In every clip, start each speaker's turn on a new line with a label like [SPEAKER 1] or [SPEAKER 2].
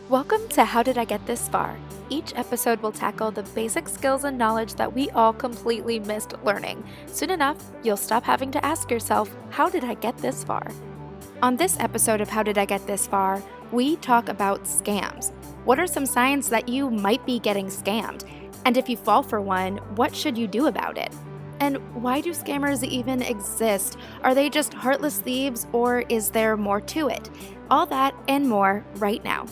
[SPEAKER 1] Welcome to How Did I Get This Far? Each episode will tackle the basic skills and knowledge that we all completely missed learning. Soon enough, you'll stop having to ask yourself, how did I get this far? On this episode of How Did I Get This Far, we talk about scams. What are some signs that you might be getting scammed? And if you fall for one, what should you do about it? And why do scammers even exist? Are they just heartless thieves, or is there more to it? All that and more right now.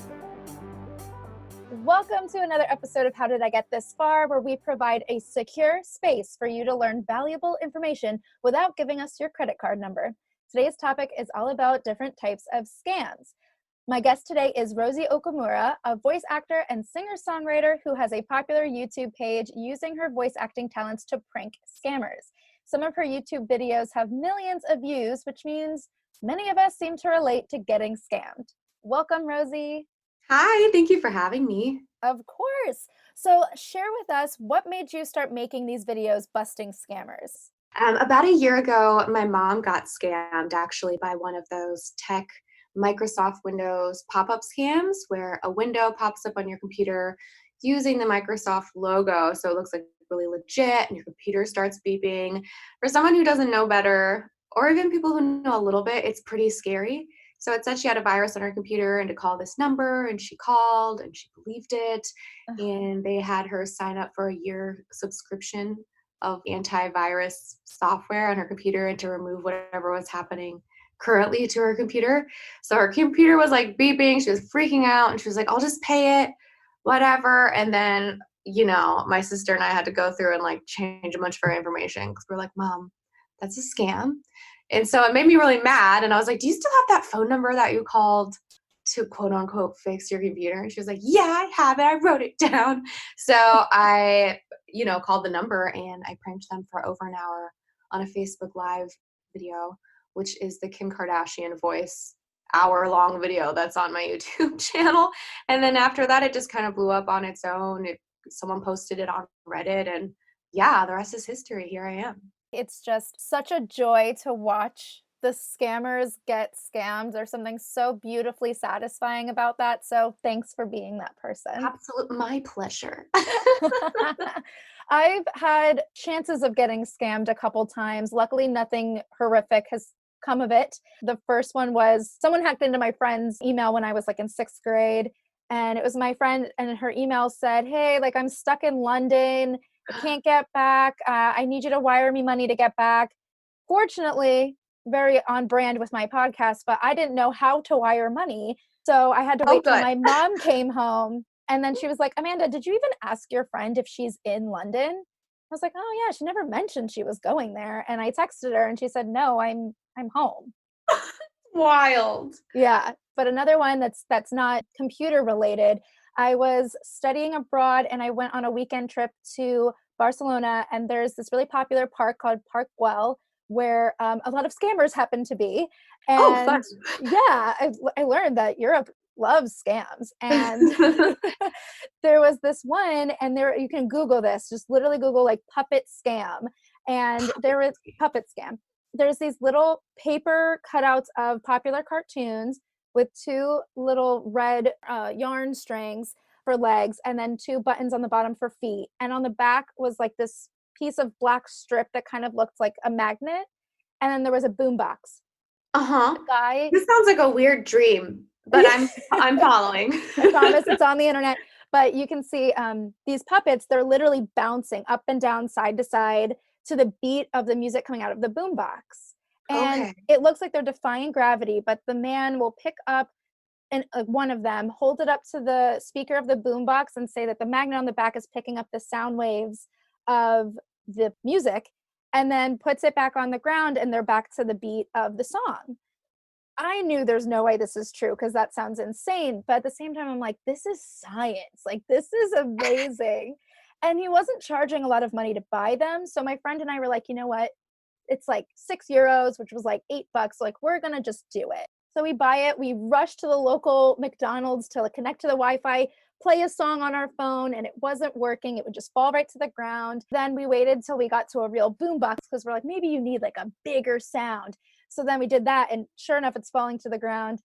[SPEAKER 1] Welcome to another episode of How Did I Get This Far, where we provide a secure space for you to learn valuable information without giving us your credit card number. Today's topic is all about different types of scams. My guest today is Rosie Okamura, a voice actor and singer-songwriter who has a popular YouTube page using her voice acting talents to prank scammers. Some of her YouTube videos have millions of views, which means many of us seem to relate to getting scammed. Welcome, Rosie.
[SPEAKER 2] Hi, thank you for having me.
[SPEAKER 1] Of course. So share with us, what made you start making these videos busting scammers?
[SPEAKER 2] About a year ago, my mom got scammed actually by one of those tech Microsoft Windows pop-up scams where a window pops up on your computer using the Microsoft logo. So it looks like really legit and your computer starts beeping. For someone who doesn't know better, or even people who know a little bit, it's pretty scary. So it said she had a virus on her computer and to call this number, and she called and she believed it. And they had her sign up for a year subscription of antivirus software on her computer and to remove whatever was happening currently to her computer. So her computer was like beeping, she was freaking out, and she was like, I'll just pay it, whatever. And then, my sister and I had to go through and like change a bunch of her information because we're like, Mom, that's a scam. And so it made me really mad. And I was like, do you still have that phone number that you called to quote unquote fix your computer? And she was like, yeah, I have it. I wrote it down. So I, called the number and I pranked them for over an hour on a Facebook Live video, which is the Kim Kardashian voice hour-long video that's on my YouTube channel. And then after that, it just kind of blew up on its own. Someone posted it on Reddit, and yeah, the rest is history. Here I am.
[SPEAKER 1] It's just such a joy to watch the scammers get scammed. There's something so beautifully satisfying about that. So thanks for being that person.
[SPEAKER 2] Absolute, my pleasure.
[SPEAKER 1] I've had chances of getting scammed a couple times. Luckily, nothing horrific has come of it. The first one was someone hacked into my friend's email when I was like in 6th grade. And it was my friend, and her email said, hey, like I'm stuck in London. I can't get back. I need you to wire me money to get back. Fortunately, very on brand with my podcast, but I didn't know how to wire money. So I had to wait till my mom came home. And then she was like, Amanda, did you even ask your friend if she's in London? I was like, oh yeah, she never mentioned she was going there. And I texted her and she said, no, I'm home.
[SPEAKER 2] Wild.
[SPEAKER 1] Yeah. But another one that's not computer related, I was studying abroad and I went on a weekend trip to Barcelona, and there's this really popular park called Park Güell where a lot of scammers happen to be. And
[SPEAKER 2] fun.
[SPEAKER 1] Yeah, I learned that Europe loves scams. And there was this one, and there you can Google this, just literally Google like puppet scam. And there was puppet scam. There's these little paper cutouts of popular cartoons with 2 little red yarn strings for legs and then 2 buttons on the bottom for feet. And on the back was like this piece of black strip that kind of looked like a magnet. And then there was a boombox.
[SPEAKER 2] Uh-huh.
[SPEAKER 1] Guy,
[SPEAKER 2] This sounds like a weird dream, but I'm following.
[SPEAKER 1] I promise it's on the internet. But you can see these puppets, they're literally bouncing up and down, side to side to the beat of the music coming out of the boombox. And it looks like they're defying gravity, but the man will pick up one of them, hold it up to the speaker of the boombox and say that the magnet on the back is picking up the sound waves of the music, and then puts it back on the ground and they're back to the beat of the song. I knew there's no way this is true because that sounds insane. But at the same time, I'm like, this is science. Like, this is amazing. And he wasn't charging a lot of money to buy them. So my friend and I were like, you know what? It's like €6, which was like $8. Like, we're going to just do it. So we buy it. We rush to the local McDonald's to connect to the Wi-Fi, play a song on our phone, and it wasn't working. It would just fall right to the ground. Then we waited till we got to a real boombox because we're like, maybe you need like a bigger sound. So then we did that, and sure enough, it's falling to the ground.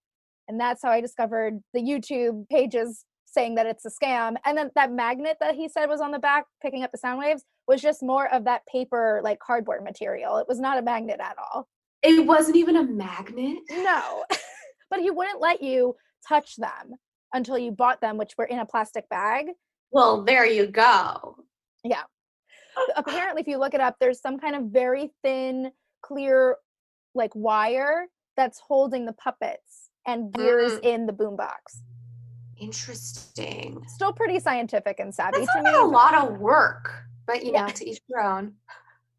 [SPEAKER 1] And that's how I discovered the YouTube pages saying that it's a scam. And then that magnet that he said was on the back picking up the sound waves was just more of that paper, like cardboard material. It was not a magnet at all.
[SPEAKER 2] It wasn't even a magnet?
[SPEAKER 1] No. But he wouldn't let you touch them until you bought them, which were in a plastic bag.
[SPEAKER 2] Well, there you go.
[SPEAKER 1] Yeah. Apparently, if you look it up, there's some kind of very thin, clear, like wire that's holding the puppets and gears in the boombox.
[SPEAKER 2] Interesting.
[SPEAKER 1] Still pretty scientific and savvy
[SPEAKER 2] That's
[SPEAKER 1] to me.
[SPEAKER 2] a lot of work, but you know, to each their own.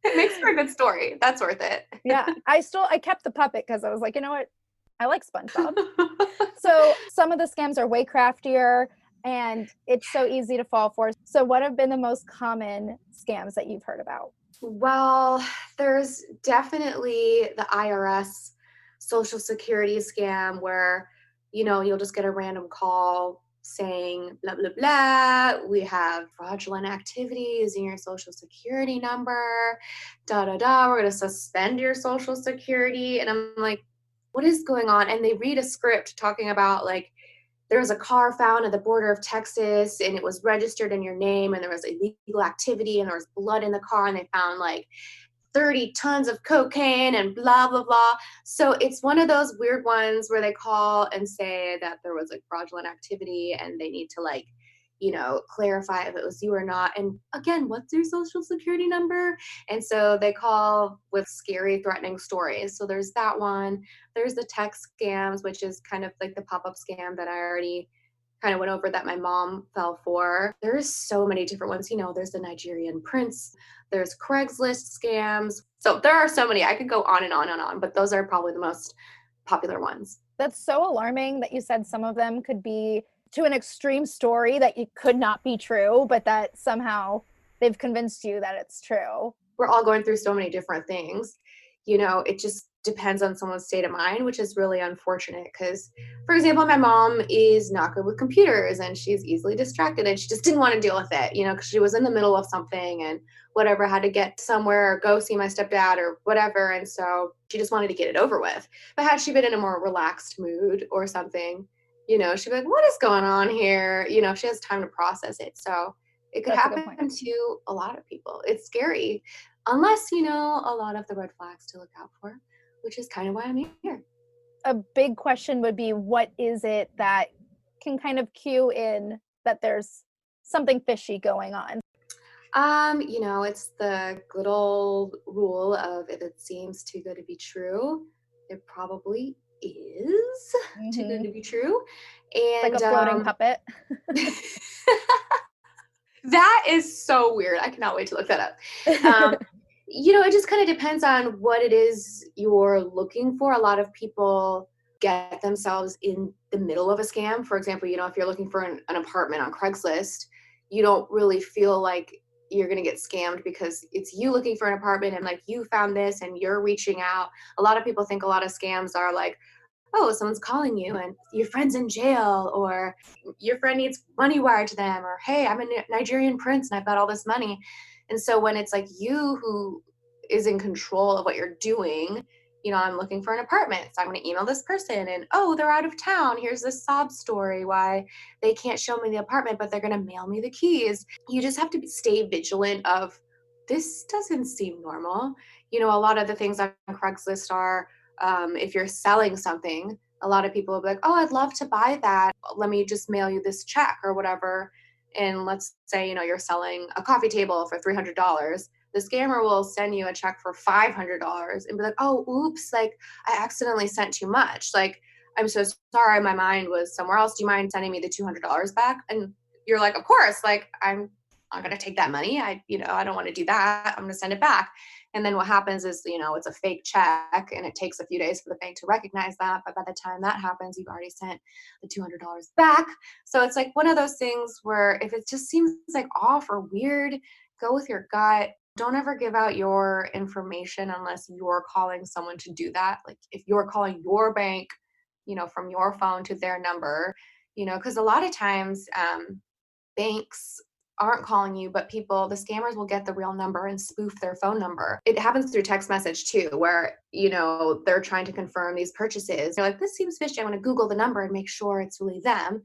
[SPEAKER 2] It makes for a good story. That's worth it.
[SPEAKER 1] Yeah. I kept the puppet because I was like, you know what? I like SpongeBob. So some of the scams are way craftier and it's so easy to fall for. So what have been the most common scams that you've heard about?
[SPEAKER 2] Well, there's definitely the IRS Social Security scam where, you know, you'll just get a random call saying, blah, blah, blah, we have fraudulent activity using your Social Security number, da, da, da, we're going to suspend your Social Security. And I'm like, what is going on? And they read a script talking about like, there was a car found at the border of Texas and it was registered in your name and there was illegal activity and there was blood in the car and they found like 30 tons of cocaine and blah, blah, blah. So it's one of those weird ones where they call and say that there was like fraudulent activity and they need to like, you know, clarify if it was you or not. And again, what's your social security number? And so they call with scary, threatening stories. So there's that one. There's the text scams, which is kind of like the pop-up scam that I already kind of went over that my mom fell for. There's so many different ones. You know, there's the Nigerian prince, there's Craigslist scams. So there are so many. I could go on and on and on, but those are probably the most popular ones.
[SPEAKER 1] That's so alarming that you said some of them could be to an extreme story that it could not be true, but that somehow they've convinced you that it's true.
[SPEAKER 2] We're all going through so many different things. You know, it just depends on someone's state of mind, which is really unfortunate because, for example, my mom is not good with computers and she's easily distracted and she just didn't want to deal with it, you know, because she was in the middle of something and whatever, had to get somewhere or go see my stepdad or whatever. And so she just wanted to get it over with. But had she been in a more relaxed mood or something, you know, she'd be like, what is going on here? You know, she has time to process it. So it could happen to a lot of people. It's scary unless you know a lot of the red flags to look out for, which is kind of why I'm here.
[SPEAKER 1] A big question would be, what is it that can kind of cue in that there's something fishy going on?
[SPEAKER 2] You know, it's the good old rule of if it seems too good to be true, it probably is too good to be true. And
[SPEAKER 1] like a floating puppet.
[SPEAKER 2] That is so weird. I cannot wait to look that up. You know, it just kind of depends on what it is you're looking for. A lot of people get themselves in the middle of a scam. For example, you know, if you're looking for an apartment on Craigslist, you don't really feel like you're going to get scammed because it's you looking for an apartment and like you found this and you're reaching out. A lot of people think a lot of scams are like, oh, someone's calling you and your friend's in jail or your friend needs money wired to them or, hey, I'm a Nigerian prince and I've got all this money. And so when it's like you who is in control of what you're doing, you know, I'm looking for an apartment. So I'm going to email this person and, oh, they're out of town. Here's this sob story why they can't show me the apartment, but they're going to mail me the keys. You just have to stay vigilant of this doesn't seem normal. You know, a lot of the things on Craigslist are, if you're selling something, a lot of people will be like, oh, I'd love to buy that. Let me just mail you this check or whatever. And let's say, you know, you're selling a coffee table for $300. The scammer will send you a check for $500 and be like, oh, oops, like I accidentally sent too much. Like, I'm so sorry, my mind was somewhere else. Do you mind sending me the $200 back? And you're like, of course, like I'm not going to take that money. I don't want to do that. I'm going to send it back. And then what happens is, you know, it's a fake check and it takes a few days for the bank to recognize that. But by the time that happens, you've already sent the $200 back. So it's like one of those things where if it just seems like off or weird, go with your gut. Don't ever give out your information unless you're calling someone to do that. Like if you're calling your bank, you know, from your phone to their number, you know, because a lot of times banks aren't calling you, but the scammers will get the real number and spoof their phone number. It happens through text message too, where, they're trying to confirm these purchases. You're like, this seems fishy. I want to Google the number and make sure it's really them.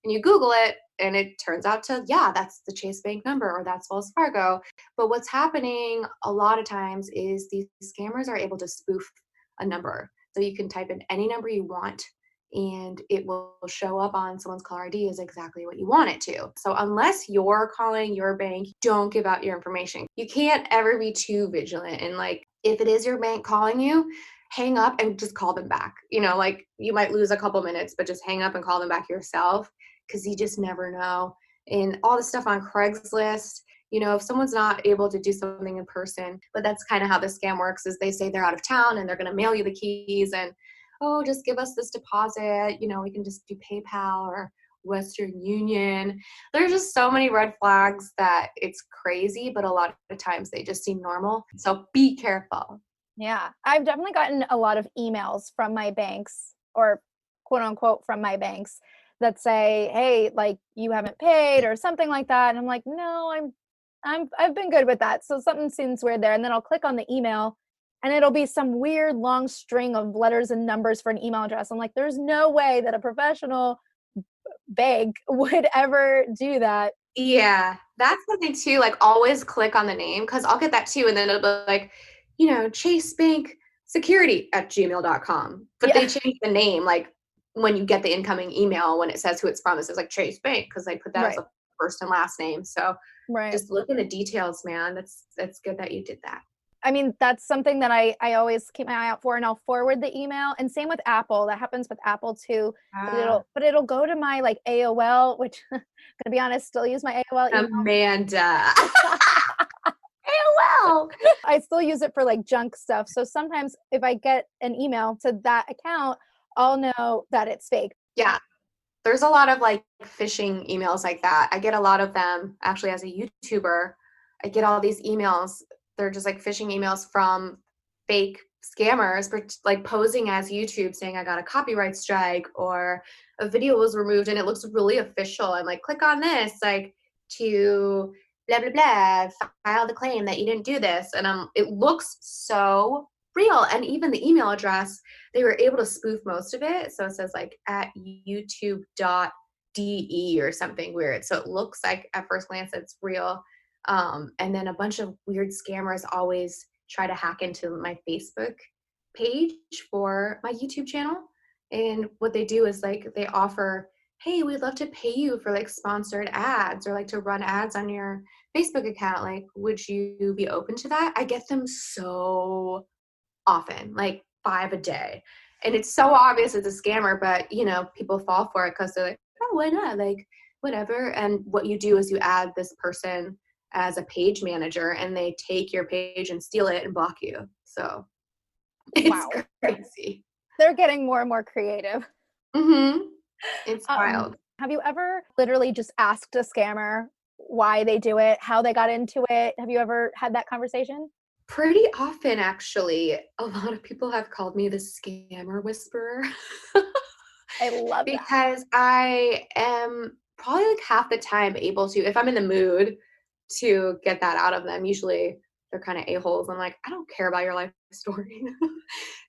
[SPEAKER 2] And you Google it and it turns out that's the Chase Bank number or that's Wells Fargo. But what's happening a lot of times is these scammers are able to spoof a number. So you can type in any number you want and it will show up on someone's caller ID as exactly what you want it to. So unless you're calling your bank, don't give out your information. You can't ever be too vigilant. And like, if it is your bank calling you, hang up and just call them back. Like you might lose a couple minutes, but just hang up and call them back yourself because you just never know. And all the stuff on Craigslist, if someone's not able to do something in person, but that's kind of how the scam works is they say they're out of town and they're going to mail you the keys and, oh, just give us this deposit. We can just do PayPal or Western Union. There's just so many red flags that it's crazy, but a lot of times they just seem normal. So be careful.
[SPEAKER 1] Yeah, I've definitely gotten a lot of emails from my banks or quote unquote from my banks that say, hey, like you haven't paid or something like that. And I'm like, no, I've been good with that. So something seems weird there. And then I'll click on the email and it'll be some weird long string of letters and numbers for an email address. I'm like, there's no way that a professional bank would ever do that.
[SPEAKER 2] Yeah, that's something too. Like always click on the name because I'll get that too. And then it'll be like, Chase Bank Security at gmail.com. But they change the name like when you get the incoming email when it says who it's from. It says like Chase Bank because they put that as a first and last name. So just look in the details, man. That's good that you did that.
[SPEAKER 1] I mean, that's something that I always keep my eye out for, and I'll forward the email. And same with Apple. That happens with Apple too. But it'll go to my like AOL, which I'm gonna be honest, still use my AOL email.
[SPEAKER 2] Amanda. AOL.
[SPEAKER 1] I still use it for like junk stuff. So sometimes if I get an email to that account, I'll know that it's fake.
[SPEAKER 2] Yeah. There's a lot of like phishing emails like that. I get a lot of them actually as a YouTuber. I get all these emails. They're just like phishing emails from fake scammers, like posing as YouTube saying I got a copyright strike or a video was removed and it looks really official. And like, click on this, like to blah, blah, blah, file the claim that you didn't do this. And it looks so real. And even the email address, they were able to spoof most of it. So it says like at youtube.de or something weird. So it looks like at first glance it's real. And then a bunch of weird scammers always try to hack into my Facebook page for my YouTube channel. And what they do is like they offer, hey, we'd love to pay you for like sponsored ads or like to run ads on your Facebook account. Like, would you be open to that? I get them so often, like 5 a day. And it's so obvious it's a scammer, but people fall for it because they're like, oh, why not? Like, whatever. And what you do is you add this person as a page manager and they take your page and steal it and block you. So it's crazy.
[SPEAKER 1] They're getting more and more creative.
[SPEAKER 2] It's wild.
[SPEAKER 1] Have you ever literally just asked a scammer why they do it, how they got into it? Have you ever had that conversation?
[SPEAKER 2] Pretty often, actually. A lot of people have called me the scammer whisperer.
[SPEAKER 1] I love that.
[SPEAKER 2] Because I am probably like half the time able to, if I'm in the mood to get that out of them. Usually they're kind of a-holes. I'm like, I don't care about your life story.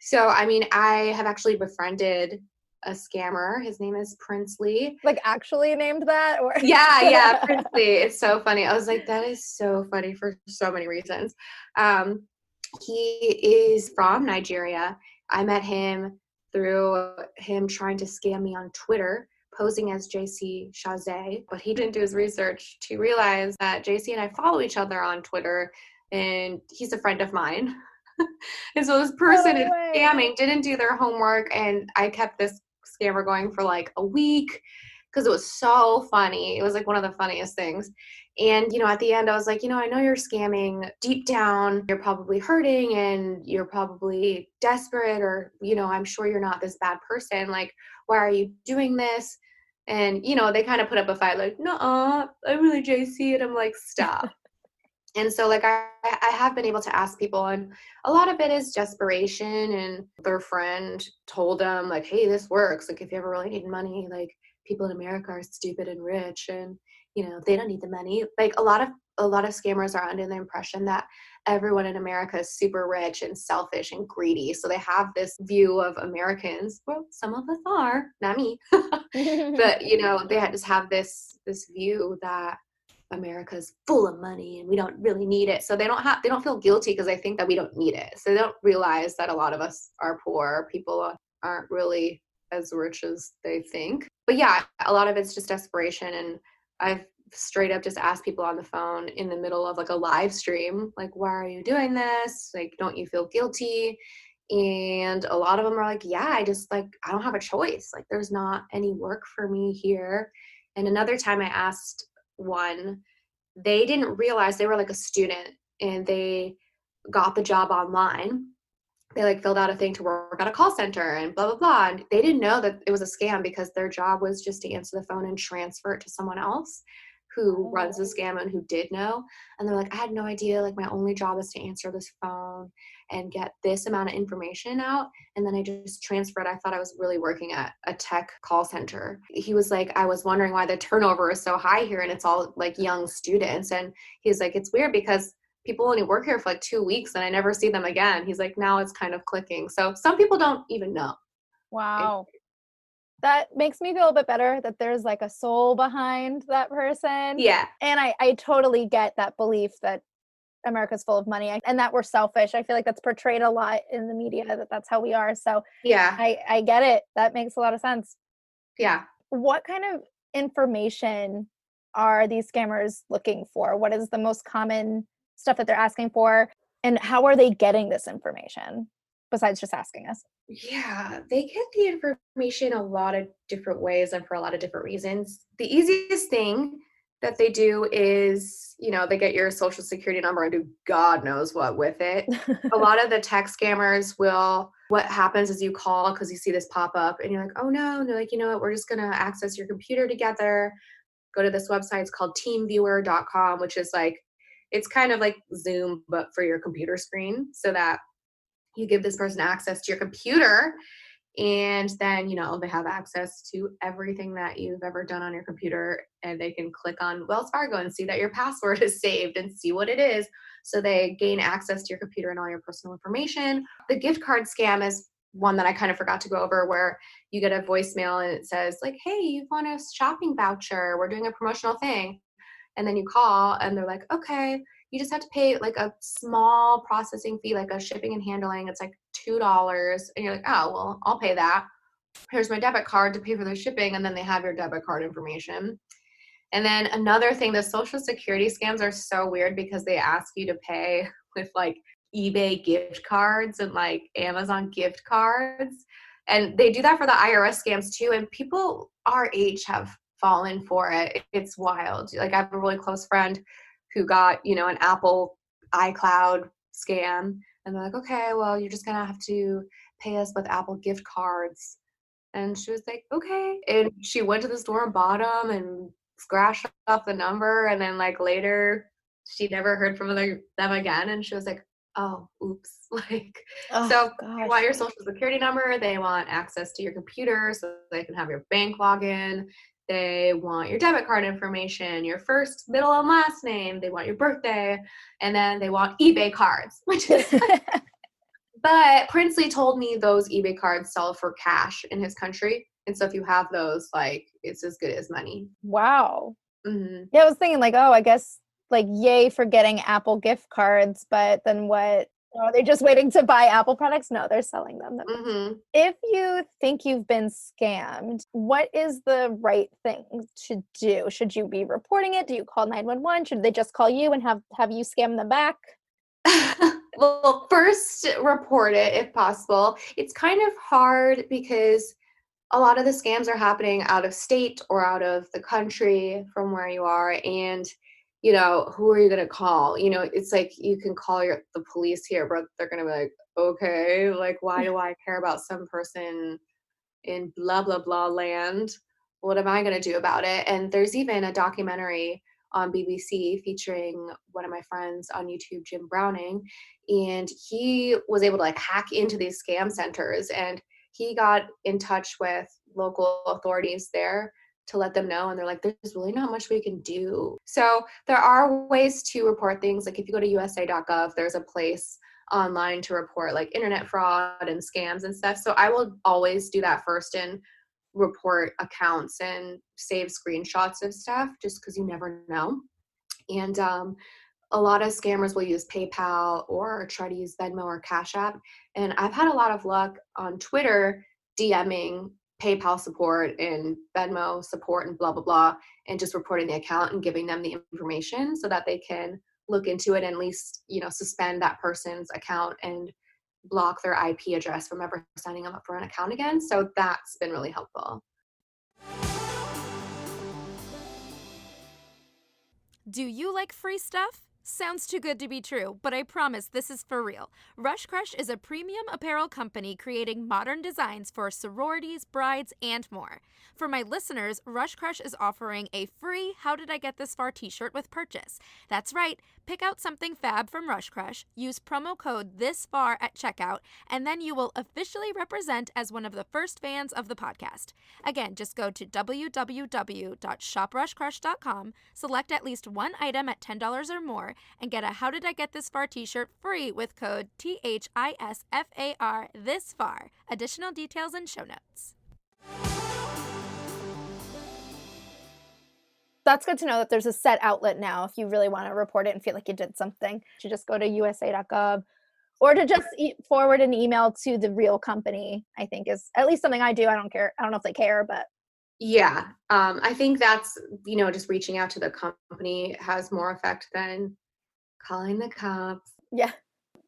[SPEAKER 2] So, I mean, I have actually befriended a scammer. His name is Princely.
[SPEAKER 1] Like actually named that? Or
[SPEAKER 2] Yeah, Princely. It's so funny. I was like, that is so funny for so many reasons. He is from Nigeria. I met him through him trying to scam me on Twitter, posing as JC Chazé, but he didn't do his research to realize that JC and I follow each other on Twitter, and he's a friend of mine. And so this person is scamming, didn't do their homework, and I kept this scammer going for like a week because it was so funny. It was like one of the funniest things. And, at the end I was like, I know you're scamming. Deep down, you're probably hurting and you're probably desperate or, I'm sure you're not this bad person. Like, why are you doing this? And, they kind of put up a fight like, nuh-uh, I'm really JC. And I'm like, stop. And so like I have been able to ask people, and a lot of it is desperation, and their friend told them like, hey, this works. Like if you ever really need money, like people in America are stupid and rich and, they don't need the money. Like a lot of scammers are under the impression that everyone in America is super rich and selfish and greedy. So they have this view of Americans. Well, some of us are, not me. But, they just have this view that America's full of money and we don't really need it. So they don't feel guilty because they think that we don't need it. So they don't realize that a lot of us are poor. People aren't really as rich as they think. But yeah, a lot of it's just desperation. And I've straight up just asked people on the phone in the middle of like a live stream, like, why are you doing this? Like, don't you feel guilty? And a lot of them are like, yeah, I don't have a choice. Like, there's not any work for me here. And another time I asked one, they didn't realize they were like a student and they got the job online. They like filled out a thing to work at a call center and blah, blah, blah. And they didn't know that it was a scam because their job was just to answer the phone and transfer it to someone else who runs the scam and who did know. And they're like, I had no idea. Like, my only job is to answer this phone and get this amount of information out. And then I just transferred. I thought I was really working at a tech call center. He was like, I was wondering why the turnover is so high here and it's all like young students. And he's like, it's weird because people only work here for like 2 weeks and I never see them again. He's like, now it's kind of clicking. So some people don't even know.
[SPEAKER 1] Wow. That makes me feel a bit better that there's like a soul behind that person.
[SPEAKER 2] Yeah.
[SPEAKER 1] And I totally get that belief that America's full of money and that we're selfish. I feel like that's portrayed a lot in the media, that that's how we are. So
[SPEAKER 2] yeah,
[SPEAKER 1] I get it. That makes a lot of sense.
[SPEAKER 2] Yeah.
[SPEAKER 1] What kind of information are these scammers looking for? What is the most common stuff that they're asking for? And how are they getting this information besides just asking us?
[SPEAKER 2] Yeah, they get the information a lot of different ways and for a lot of different reasons. The easiest thing that they do is, they get your social security number and do God knows what with it. A lot of the tech scammers what happens is you call because you see this pop up and you're like, oh no, and they're like, you know what, we're just going to access your computer together. Go to this website. It's called teamviewer.com, which is like, it's kind of like Zoom, but for your computer screen so that you give this person access to your computer and then, they have access to everything that you've ever done on your computer and they can click on Wells Fargo and see that your password is saved and see what it is. So they gain access to your computer and all your personal information. The gift card scam is one that I kind of forgot to go over where you get a voicemail and it says like, hey, you've won a shopping voucher. We're doing a promotional thing. And then you call and they're like, okay, you just have to pay like a small processing fee, like a shipping and handling. It's like $2. And you're like, oh, well, I'll pay that. Here's my debit card to pay for the shipping. And then they have your debit card information. And then another thing, the social security scams are so weird because they ask you to pay with like eBay gift cards and like Amazon gift cards. And they do that for the IRS scams too. And people our age have fallen for it. It's wild. Like I have a really close friend who got, an Apple iCloud scam. And they're like, okay, well, you're just going to have to pay us with Apple gift cards. And she was like, okay. And she went to the store and bought them and scratched off the number. And then like later, she never heard from them again. And she was like, oh, oops. Like, so they want your social security number. They want access to your computer so they can have your bank login. They want your debit card information, your first, middle, and last name. They want your birthday. And then they want eBay cards, which is but Princely told me those eBay cards sell for cash in his country. And so if you have those, like, it's as good as money.
[SPEAKER 1] Wow.
[SPEAKER 2] Mm-hmm.
[SPEAKER 1] Yeah, I was thinking like, oh, I guess like yay for getting Apple gift cards, but then what? Are they just waiting to buy Apple products? No, they're selling them.
[SPEAKER 2] Mm-hmm.
[SPEAKER 1] If you think you've been scammed, what is the right thing to do? Should you be reporting it? Do you call 911? Should they just call you and have you scam them back?
[SPEAKER 2] Well, first report it if possible. It's kind of hard because a lot of the scams are happening out of state or out of the country from where you are. And, who are you going to call? It's like you can call the police here, but they're going to be like, okay, like, why do I care about some person in blah, blah, blah land? What am I going to do about it? And there's even a documentary on BBC featuring one of my friends on YouTube, Jim Browning, and he was able to like hack into these scam centers and he got in touch with local authorities there to let them know. And they're like, there's really not much we can do. So there are ways to report things. Like if you go to USA.gov, there's a place online to report like internet fraud and scams and stuff. So I will always do that first and report accounts and save screenshots of stuff just because you never know. And a lot of scammers will use PayPal or try to use Venmo or Cash App. And I've had a lot of luck on Twitter DMing PayPal support and Venmo support and blah, blah, blah, and just reporting the account and giving them the information so that they can look into it and at least, suspend that person's account and block their IP address from ever signing them up for an account again. So that's been really helpful.
[SPEAKER 3] Do you like free stuff? Sounds too good to be true, but I promise this is for real. Rush Crush is a premium apparel company creating modern designs for sororities, brides, and more. For my listeners, Rush Crush is offering a free How Did I Get This Far t-shirt with purchase. That's right, pick out something fab from Rush Crush, use promo code THISFAR at checkout, and then you will officially represent as one of the first fans of the podcast. Again, just go to www.shoprushcrush.com, select at least one item at $10 or more, and get a How Did I Get This Far t-shirt free with code THISFAR this far. Additional details in show notes.
[SPEAKER 1] That's good to know that there's a set outlet now if you really want to report it and feel like you did something. To just go to USA.gov or to just forward an email to the real company, I think is at least something I do. I don't care. I don't know if they care, but.
[SPEAKER 2] Yeah. I think that's, just reaching out to the company has more effect than calling the cops.
[SPEAKER 1] Yeah.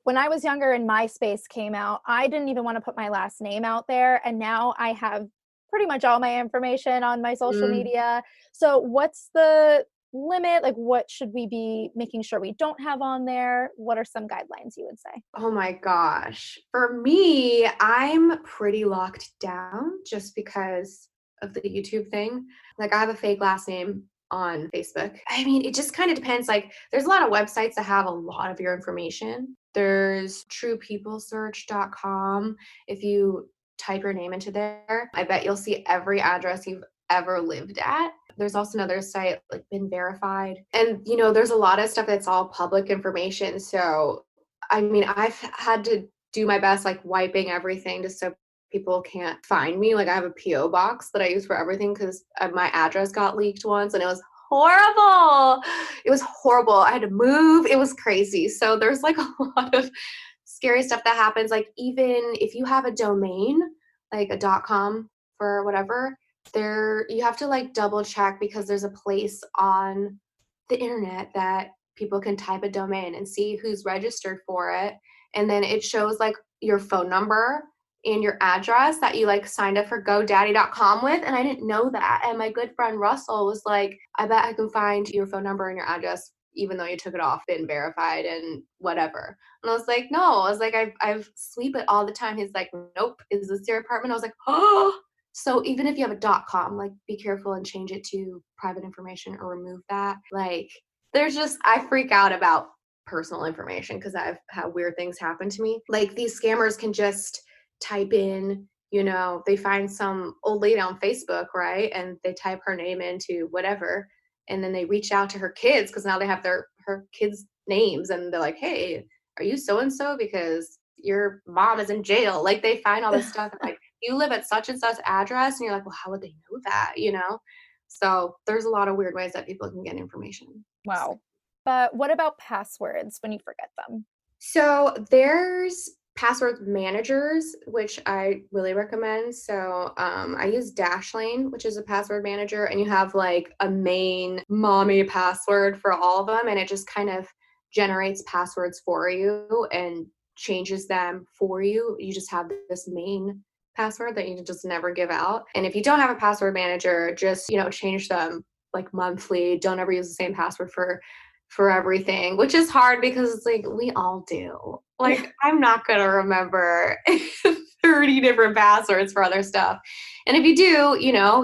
[SPEAKER 1] When I was younger and MySpace came out, I didn't even want to put my last name out there. And now I have pretty much all my information on my social media. So what's the limit? Like, what should we be making sure we don't have on there? What are some guidelines you would say?
[SPEAKER 2] Oh my gosh. For me, I'm pretty locked down just because of the YouTube thing. Like I have a fake last name on Facebook. I mean, it just kind of depends. Like there's a lot of websites that have a lot of your information. There's truepeoplesearch.com. If you type your name into there, I bet you'll see every address you've ever lived at. There's also another site like Been Verified. And, there's a lot of stuff that's all public information. So, I mean, I've had to do my best, like wiping everything just so people can't find me. Like I have a PO box that I use for everything because my address got leaked once and it was horrible. It was horrible. I had to move. It was crazy. So there's like a lot of scary stuff that happens. Like even if you have a domain, like a .com for whatever, you have to like double check because there's a place on the internet that people can type a domain and see who's registered for it. And then it shows like your phone number and your address that you like signed up for GoDaddy.com with. And I didn't know that. And my good friend Russell was like, I bet I can find your phone number and your address, even though you took it off, Been Verified and whatever. And I was like, no, I was like, I've sweep it all the time. He's like, nope. Is this your apartment? I was like, oh. So even if you have a .com, like be careful and change it to private information or remove that. Like I freak out about personal information because I've had weird things happen to me. Like these scammers can just type in, they find some old lady on Facebook, right? And they type her name into whatever. And then they reach out to her kids because now they have her kids' names. And they're like, hey, are you so-and-so? Because your mom is in jail. Like they find all this stuff. Like you live at such and such address. And you're like, well, how would they know that? So there's a lot of weird ways that people can get information.
[SPEAKER 1] Wow. But what about passwords when you forget them?
[SPEAKER 2] So there's password managers, which I really recommend. So I use Dashlane, which is a password manager, and you have like a main mommy password for all of them, and it just kind of generates passwords for you and changes them for you. You just have this main password that you can just never give out. And if you don't have a password manager, just, change them like monthly. Don't ever use the same password for everything, which is hard because it's like we all do. Like I'm not gonna remember 30 different passwords for other stuff. And if you do,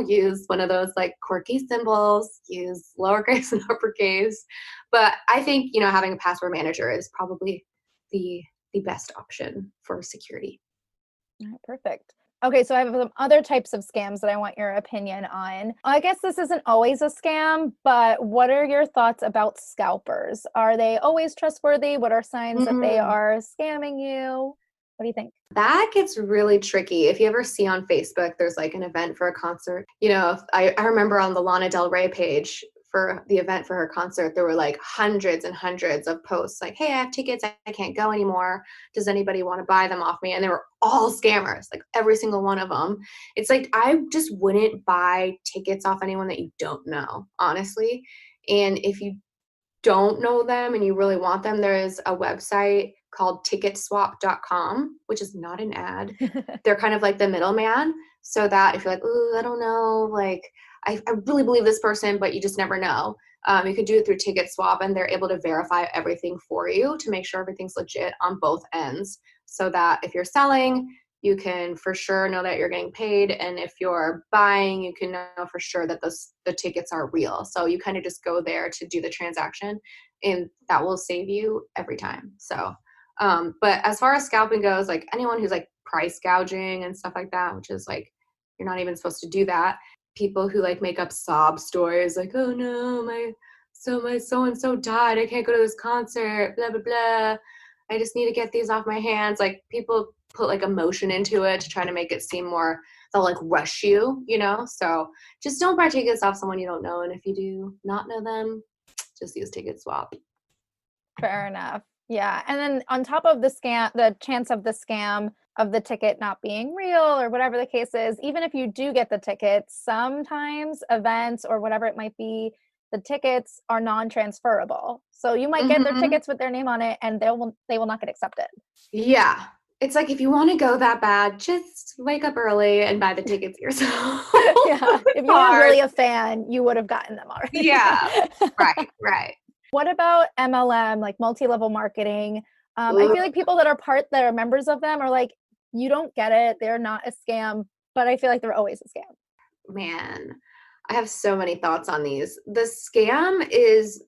[SPEAKER 2] use one of those like quirky symbols, use lowercase and uppercase. But I think, having a password manager is probably the best option for security.
[SPEAKER 1] All right, perfect. Okay, so I have some other types of scams that I want your opinion on. I guess this isn't always a scam, but what are your thoughts about scalpers? Are they always trustworthy? What are signs that they are scamming you? What do you think?
[SPEAKER 2] That gets really tricky. If you ever see on Facebook, there's like an event for a concert. You know, I remember on the Lana Del Rey page for the event for her concert, there were like hundreds and hundreds of posts like, hey, I have tickets. I can't go anymore. Does anybody want to buy them off me? And they were all scammers, like every single one of them. It's like, I just wouldn't buy tickets off anyone that you don't know, honestly. And if you don't know them and you really want them, there is a website called ticketswap.com, which is not an ad. They're kind of like the middleman, so that if you're like, ooh, I don't know, like I really believe this person, but you just never know. You could do it through Ticketswap, and they're able to verify everything for you to make sure everything's legit on both ends, so that if you're selling, you can for sure know that you're getting paid, and if you're buying, you can know for sure that the tickets are real. So you kind of just go there to do the transaction, and that will save you every time. So but as far as scalping goes, like anyone who's like price gouging and stuff like that, which is like, you're not even supposed to do that. People who like make up sob stories like, oh no, my so-and-so died. I can't go to this concert, blah, blah, blah. I just need to get these off my hands. Like people put like emotion into it to try to make it seem more, they'll like rush you, you know? So just don't buy tickets off someone you don't know. And if you do not know them, just use Ticketswap.
[SPEAKER 1] Fair enough. Yeah. And then on top of the scam, the chance of the scam of the ticket not being real or whatever the case is, even if you do get the ticket, sometimes events or whatever it might be, the tickets are non-transferable. So you might get their tickets with their name on it and they will not get accepted.
[SPEAKER 2] Yeah. It's like, if you want to go that bad, just wake up early and buy the tickets yourself.
[SPEAKER 1] Yeah. If you were really a fan, you would have gotten them already.
[SPEAKER 2] Yeah. Right.
[SPEAKER 1] What about MLM, like multi-level marketing? I feel like people that are members of them are like, you don't get it. They're not a scam, but I feel like they're always a scam.
[SPEAKER 2] Man, I have so many thoughts on these. The scam is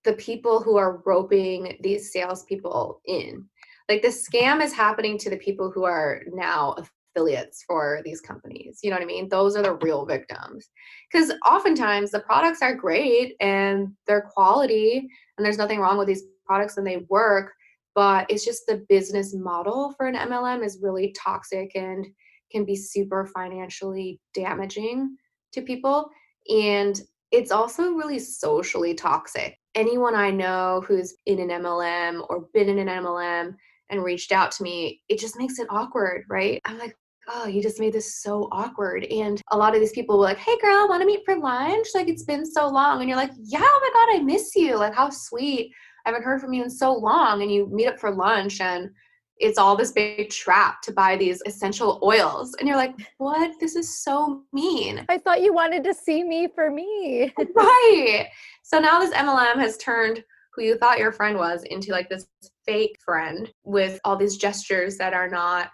[SPEAKER 2] the people who are roping these salespeople in. Like the scam is happening to the people who are now affiliates for these companies. You know what I mean? Those are the real victims. Because oftentimes the products are great and they're quality and there's nothing wrong with these products and they work, but it's just the business model for an MLM is really toxic and can be super financially damaging to people. And it's also really socially toxic. Anyone I know who's in an MLM or been in an MLM and reached out to me, it just makes it awkward, right? I'm like, oh, you just made this so awkward. And a lot of these people were like, hey girl, want to meet for lunch? Like, it's been so long. And you're like, yeah, oh my God, I miss you. Like, how sweet. I haven't heard from you in so long. And you meet up for lunch and it's all this big trap to buy these essential oils. And you're like, what? This is so mean.
[SPEAKER 1] I thought you wanted to see me for me.
[SPEAKER 2] Right. So now this MLM has turned who you thought your friend was into like this fake friend with all these gestures that are not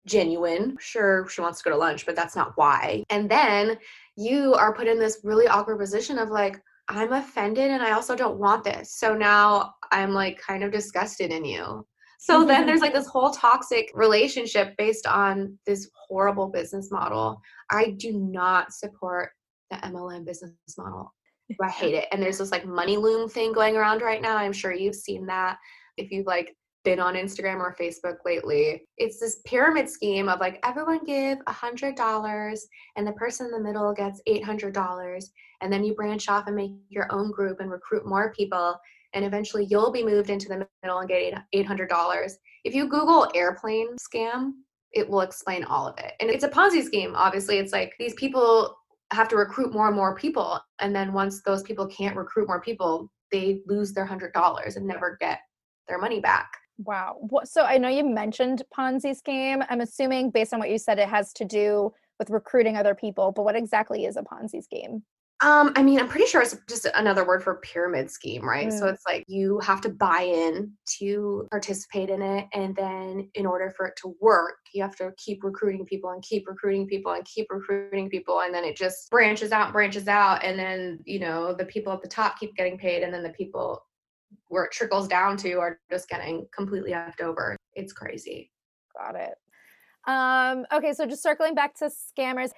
[SPEAKER 2] genuine. Sure, she wants to go to lunch, but that's not why. And then you are put in this really awkward position of like, I'm offended and I also don't want this. So now I'm like kind of disgusted in you. So then there's like this whole toxic relationship based on this horrible business model. I do not support the MLM business model. I hate it. And there's this like money loom thing going around right now. I'm sure you've seen that. If you've like been on Instagram or Facebook lately, it's this pyramid scheme of like, everyone give $100 and the person in the middle gets $800. And then you branch off and make your own group and recruit more people. And eventually you'll be moved into the middle and get $800. If you Google airplane scam, it will explain all of it. And it's a Ponzi scheme. Obviously, it's like these people have to recruit more and more people. And then once those people can't recruit more people, they lose their $100 and never get their money back.
[SPEAKER 1] Wow. So I know you mentioned Ponzi scheme. I'm assuming based on what you said, it has to do with recruiting other people, but what exactly is a Ponzi scheme?
[SPEAKER 2] I mean, I'm pretty sure it's just another word for pyramid scheme, right? So it's like you have to buy in to participate in it. And then in order for it to work, you have to keep recruiting people and keep recruiting people and keep recruiting people. And then it just branches out and branches out. And then, you know, the people at the top keep getting paid. And then the people where it trickles down to are just getting completely left over. It's crazy.
[SPEAKER 1] Got it. Okay, so just circling back to scammers,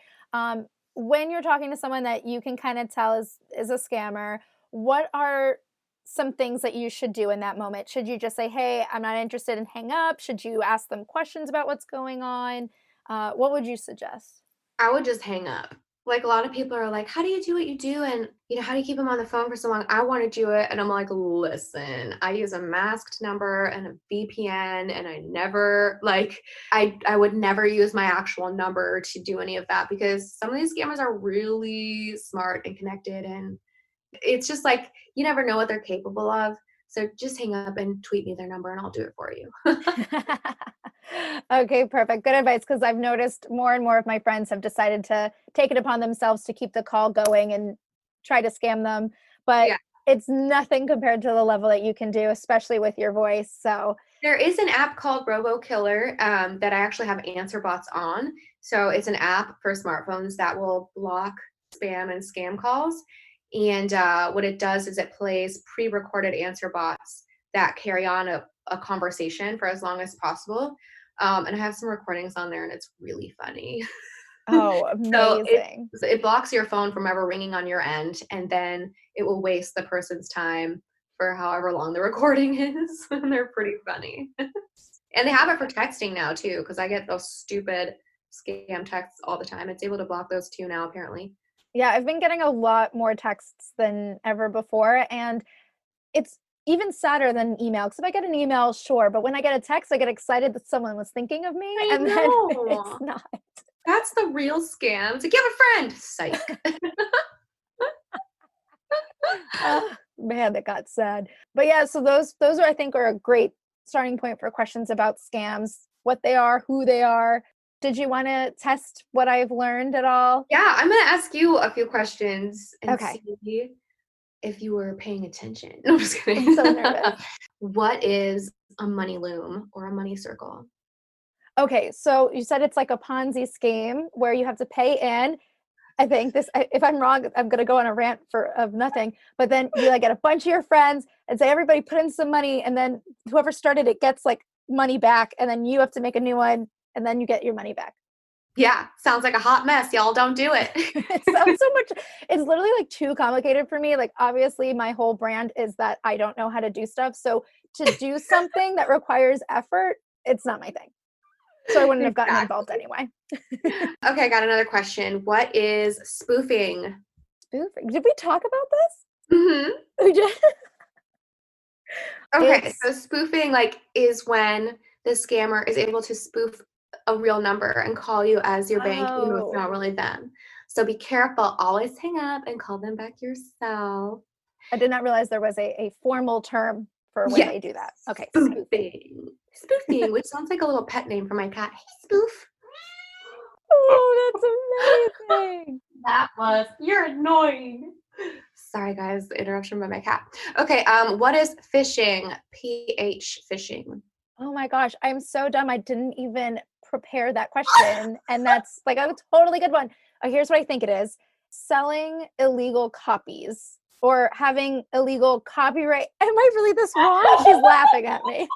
[SPEAKER 1] when you're talking to someone that you can kind of tell is a scammer, what are some things that you should do in that moment? Should you just say, "Hey, I'm not interested," and hang up? Should you ask them questions about what's going on? What would you suggest?
[SPEAKER 2] I would just hang up. Like, a lot of people are like, "How do you do what you do? And, how do you keep them on the phone for so long?" I wanna do it, and I'm like, "Listen, I use a masked number and a VPN, and I never like, I would never use my actual number to do any of that because some of these scammers are really smart and connected, and it's just like, you never know what they're capable of. So just hang up and tweet me their number, and I'll do it for you."
[SPEAKER 1] Okay, perfect. Good advice, because I've noticed more and more of my friends have decided to take it upon themselves to keep the call going and try to scam them. But
[SPEAKER 2] Yeah.
[SPEAKER 1] it's nothing compared to the level that you can do, especially with your voice. So,
[SPEAKER 2] There is an app called RoboKiller that I actually have answer bots on. So it's an app for smartphones that will block spam and scam calls. And what it does is it plays pre-recorded answer bots that carry on a conversation for as long as possible. And I have some recordings on there, and it's really funny.
[SPEAKER 1] oh,
[SPEAKER 2] So
[SPEAKER 1] amazing.
[SPEAKER 2] it blocks your phone from ever ringing on your end, and then it will waste the person's time for however long the recording is. And they're pretty funny. And they have it for texting now too, because I get those stupid scam texts all the time. It's able to block those too now, apparently.
[SPEAKER 1] Yeah, I've been getting a lot more texts than ever before. And it's even sadder than email, because if I get an email, sure. But when I get a text, I get excited that someone was thinking of me.
[SPEAKER 2] I
[SPEAKER 1] And then it's
[SPEAKER 2] know.
[SPEAKER 1] not.
[SPEAKER 2] That's the real scam. It's like, you have a friend. Psych.
[SPEAKER 1] Man, that got sad. But yeah, so those are, I think, are a great starting point for questions about scams, what they are, who they are. Did you want to test what I've learned at all?
[SPEAKER 2] Yeah, I'm going to ask you a few questions and
[SPEAKER 1] Okay.
[SPEAKER 2] see if you were paying attention. No, I'm just kidding.
[SPEAKER 1] I'm so nervous.
[SPEAKER 2] What is a money loom or a money circle?
[SPEAKER 1] Okay, so you said it's like a Ponzi scheme where you have to pay in. I think if I'm wrong, I'm going to go on a rant of nothing. But then you like get a bunch of your friends and say, everybody put in some money. And then whoever started it gets like money back. And then you have to make a new one. And then you get your money back.
[SPEAKER 2] Yeah, sounds like a hot mess. Y'all don't do it.
[SPEAKER 1] It sounds so much. It's literally like too complicated for me. Like, obviously my whole brand is that I don't know how to do stuff. So to do something that requires effort, it's not my thing. So I wouldn't have gotten involved anyway.
[SPEAKER 2] Okay, I got another question. What is spoofing?
[SPEAKER 1] Spoofing. Did we talk about this?
[SPEAKER 2] Mm-hmm.
[SPEAKER 1] We did.
[SPEAKER 2] Okay, so spoofing is when the scammer is able to spoof a real number and call you as your bank, even though it's not really them. So be careful. Always hang up and call them back yourself.
[SPEAKER 1] I did not realize there was a formal term for when they do that. Okay,
[SPEAKER 2] spoofing. Spoofing, which sounds like a little pet name for my cat. Hey, Spoof.
[SPEAKER 1] Oh, that's amazing.
[SPEAKER 2] You're annoying. Sorry, guys, the interruption by my cat. Okay, what is phishing? Phishing.
[SPEAKER 1] Oh my gosh, I'm so dumb. I didn't even prepare that question. And that's like a totally good one. Here's what I think it is: selling illegal copies or having illegal copyright. Am I really this wrong? She's laughing at me.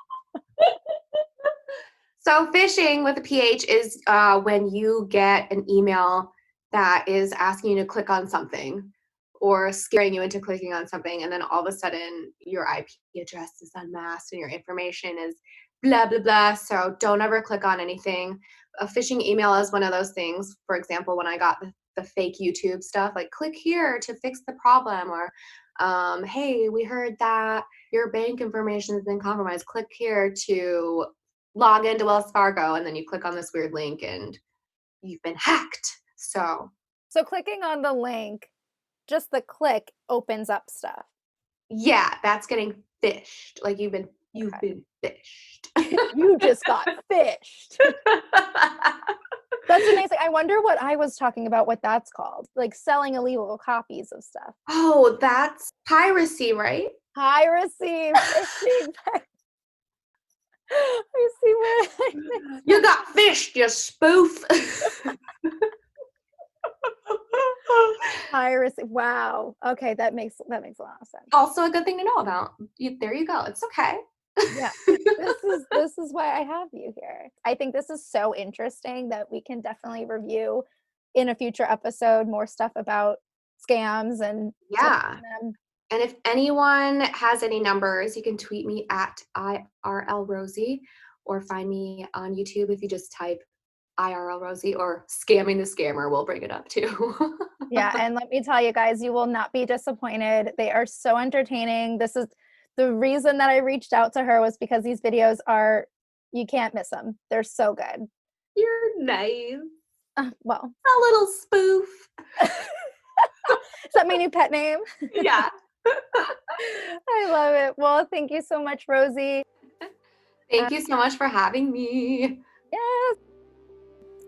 [SPEAKER 2] So phishing with a PH is when you get an email that is asking you to click on something or scaring you into clicking on something, and then all of a sudden your IP address is unmasked and your information is blah, blah, blah. So don't ever click on anything. A phishing email is one of those things. For example, when I got the fake YouTube stuff, like click here to fix the problem, or hey, we heard that your bank information has been compromised. Click here to log into Wells Fargo, and then you click on this weird link and you've been hacked. So
[SPEAKER 1] clicking on the link, just the click opens up stuff.
[SPEAKER 2] Yeah, that's getting phished. Like you've been phished.
[SPEAKER 1] You just got phished. That's amazing. I wonder what I was talking about, what that's called. Like selling illegal copies of stuff.
[SPEAKER 2] Oh, that's piracy, right?
[SPEAKER 1] Piracy, phishing. I see where
[SPEAKER 2] you got fished, you spoof.
[SPEAKER 1] Piracy. Wow. Okay, that makes a lot of sense.
[SPEAKER 2] Also a good thing to know about. There you go. It's okay.
[SPEAKER 1] Yeah. This is why I have you here. I think this is so interesting that we can definitely review in a future episode more stuff about scams and tips
[SPEAKER 2] Yeah.
[SPEAKER 1] on them.
[SPEAKER 2] And if anyone has any numbers, you can tweet me at IRLrosie or find me on YouTube if you just type IRLrosie or scamming the scammer, we'll bring it up too.
[SPEAKER 1] Yeah, and let me tell you guys, you will not be disappointed. They are so entertaining. This is the reason that I reached out to her was because these videos are, you can't miss them. They're so good.
[SPEAKER 2] You're nice.
[SPEAKER 1] Well,
[SPEAKER 2] A little spoof.
[SPEAKER 1] is that my new pet name?
[SPEAKER 2] Yeah.
[SPEAKER 1] I love it. Well, thank you so much, Rosie.
[SPEAKER 2] Thank you so much for having me.
[SPEAKER 1] Yes.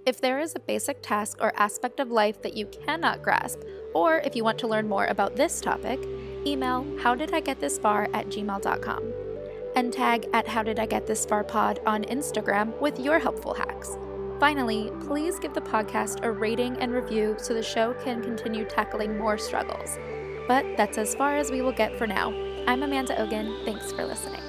[SPEAKER 3] If there is a basic task or aspect of life that you cannot grasp, or if you want to learn more about this topic, email howdidigetthisfar@gmail.com and tag at howdidigetthisfarpod on Instagram with your helpful hacks. Finally, please give the podcast a rating and review so the show can continue tackling more struggles. But that's as far as we will get for now. I'm Amanda Ogan. Thanks for listening.